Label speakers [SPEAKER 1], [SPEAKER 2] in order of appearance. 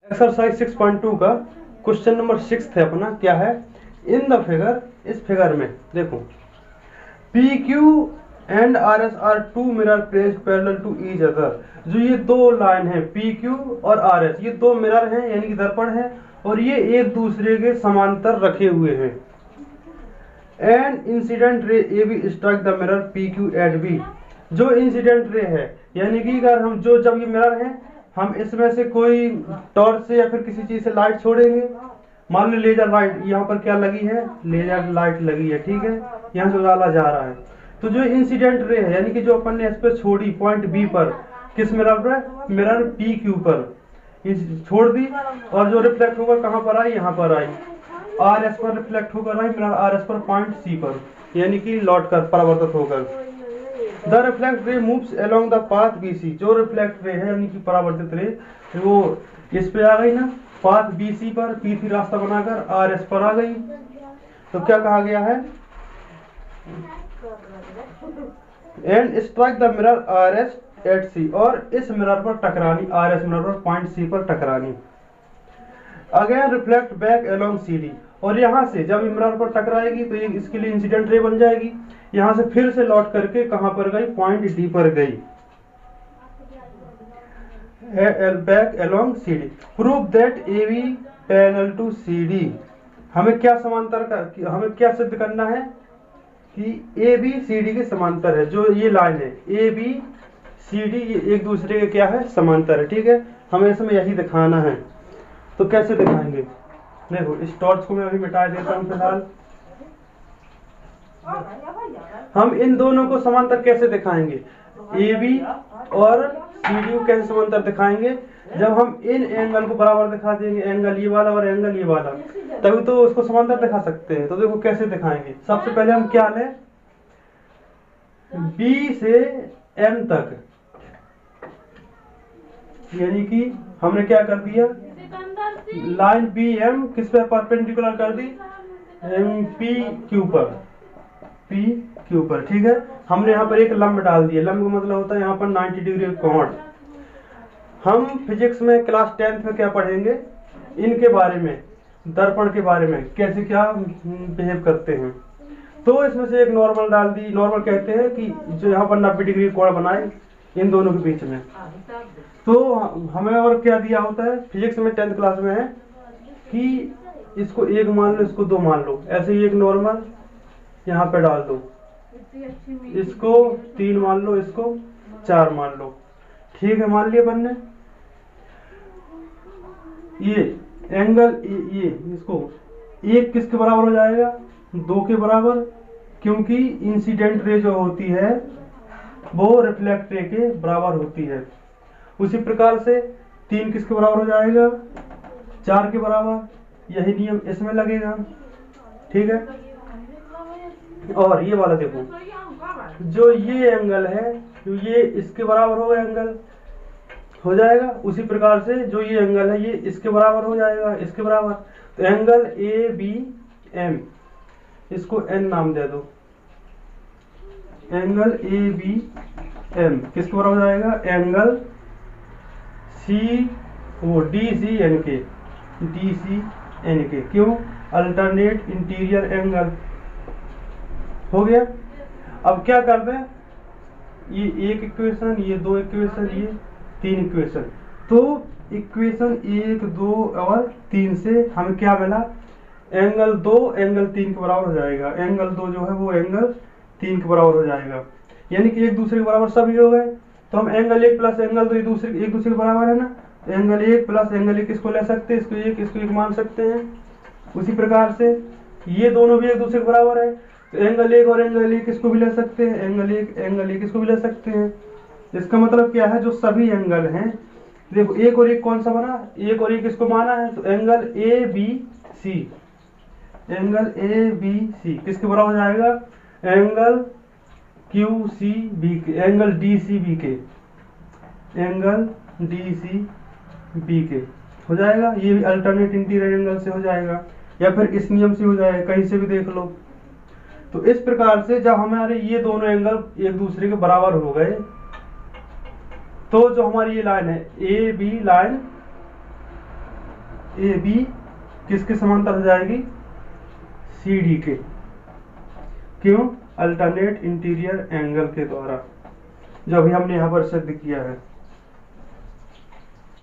[SPEAKER 1] Exercise 6.2 का question number 6 है अपना। क्या है इन द फिगर, इस फिगर में देखो P Q and R S are two mirror placed parallel to each other. जो ये दो लाइन है पी क्यू और आर एस, ये दो मिरर हैं यानी कि दर्पण है और ये एक दूसरे के समांतर रखे हुए हैं। And incident ray A B strike the mirror P Q at B. जो इंसिडेंट रे है यानी कि अगर हम जब ये मिरर है हम इसमें से कोई टॉर्च से या फिर किसी चीज से लाइट छोड़ेंगे, मान लो लेजर लाइट यहाँ पर क्या लगी है, लेजर लाइट लगी है, ठीक है, यहाँ से उजाला जा रहा है। तो जो इंसिडेंट रे है यानी कि जो अपन ने इस पर छोड़ी पॉइंट बी पर, किस मिरर पर, मिरर पी क्यू पर छोड़ दी और जो रिफ्लेक्ट होकर कहाँ पर आई, यहाँ पर आई, आर एस पर रिफ्लेक्ट होकर आई, मिरर आर एस पर पॉइंट सी पर, यानी कि लौट कर परावर्तित होकर। The reflect ray moves along the path B C. जो रिफ्लेक्ट रे है यानी कि परावर्तित रे वो इस पे आ गई ना, पाथ बी सी पर, पी थी रास्ता बनाकर आर एस पर आ गई। तो क्या कहा गया है, and strike the mirror R S at C, और इस मिरर पर टकरानी, आर एस मिरर पर पॉइंट सी पर टकरानी। Again reflect back along C D, और यहाँ से जब मिरर पर टकराएगी तो ये इसके लिए इंसिडेंट रे बन जाएगी। यहाँ से फिर से लौट करके कहां पर गई, पॉइंट डी पर गई। Back along C D. Prove that A B parallel to C D. हमें क्या समांतर का, हमें क्या सिद्ध करना है कि ए बी सी डी के समांतर है। जो ये लाइन है ए बी सी डी ये एक दूसरे के क्या है, समांतर है, ठीक है। हमें इसमें यही दिखाना है। तो कैसे दिखाएंगे, देखो इस टॉर्च को मैं अभी मिटा देता हूँ फिलहाल। हम इन दोनों को समांतर कैसे दिखाएंगे, ए बी और सी डी को कैसे समांतर दिखाएंगे, जब हम इन एंगल को बराबर दिखा देंगे, एंगल ये वाला और एंगल ये वाला, तभी तो उसको समांतर दिखा सकते हैं। तो देखो कैसे दिखाएंगे। सबसे पहले हम क्या लें, बी से एम तक, यानी कि हमने क्या कर दिया, लाइन बी एम किस पे परपेंडिकुलर कर दी, पी क्यू पर, पी क्यू पर, ठीक है। हमने यहाँ पर एक लंब डाल दिया। लंब का मतलब होता है यहाँ पर 90 डिग्री कोण। हम फिजिक्स में क्लास 10th में क्या पढ़ेंगे, इनके बारे में, दर्पण के बारे में, कैसे क्या बिहेव करते हैं। तो इसमें से एक नॉर्मल डाल दी। नॉर्मल कहते हैं कि जो यहाँ पर 90 डिग्री कोण बनाए इन दोनों के बीच में। तो हमें और क्या दिया होता है फिजिक्स में 10th क्लास में है कि इसको एक मान लो, इसको दो मान लो, ऐसे ही एक नॉर्मल यहाँ पे डाल दो, इसको 3 मान लो, इसको 4 मान लो, ठीक है, मान लिया अपन ने। ये एंगल ये इसको एक किसके बराबर हो जाएगा, 2 के बराबर, क्योंकि इंसिडेंट रे जो होती है वो रिफ्लेक्ट रे के बराबर होती है। उसी प्रकार से 3 किसके बराबर हो जाएगा, 4 के बराबर। यही नियम इसमें लगेगा, ठीक है। और ये वाला देखो, जो ये एंगल है जो ये इसके बराबर होगा, एंगल हो जाएगा। उसी प्रकार से जो ये एंगल है ये इसके बराबर हो जाएगा, इसके बराबर। तो एंगल ए बी एम, इसको एन नाम दे दो। एंगल ए बी एम किसके बराबर हो जाएगा, एंगल सी वो डी सी एन के, डी सी एन के। क्यों, अल्टरनेट इंटीरियर एंगल हो गया। अब क्या कर दें, ये एक इक्वेशन, ये 2 इक्वेशन, ये 3 इक्वेशन। तो इक्वेशन 1, 2 और 3 से हमें क्या मिला, एंगल 2 एंगल 3 के बराबर हो जाएगा। एंगल 2 जो है वो एंगल 3 के बराबर हो जाएगा, यानी कि एक दूसरे के बराबर सभी हो गए। तो हम एंगल 1 प्लस एंगल 2 एक दूसरे के बराबर है ना। एंगल 1 प्लस एंगल 1 किसको ले सकते हैं, इसको एक मान सकते हैं। उसी प्रकार से ये दोनों भी एक दूसरे के बराबर है, तो एंगल 1 और एंगल 1 किसको भी ले सकते हैं, एंगल 1 किसको भी ले सकते हैं। इसका मतलब क्या है, जो सभी एंगल हैं, देखो 1 और 1 कौन सा बना, 1 और 1 किसको माना है, तो angle A B C, angle A B C किसके बराबर हो जाएगा, एंगल क्यू सी बी के, एंगल डी सी बी के, एंगल डी सी बी के हो जाएगा। ये भी अल्टरनेट इंटीरियर एंगल से हो जाएगा, या फिर इस नियम से हो जाएगा, कहीं से भी देख लो। तो इस प्रकार से जब हमारे ये दोनों एंगल एक दूसरे के बराबर हो गए, तो जो हमारी ये लाइन है A B line, A B किसके समांतर हो जाएगी, सी डी के। क्यों, अल्टरनेट इंटीरियर एंगल के द्वारा, जो अभी हमने यहाँ पर सिद्ध किया है।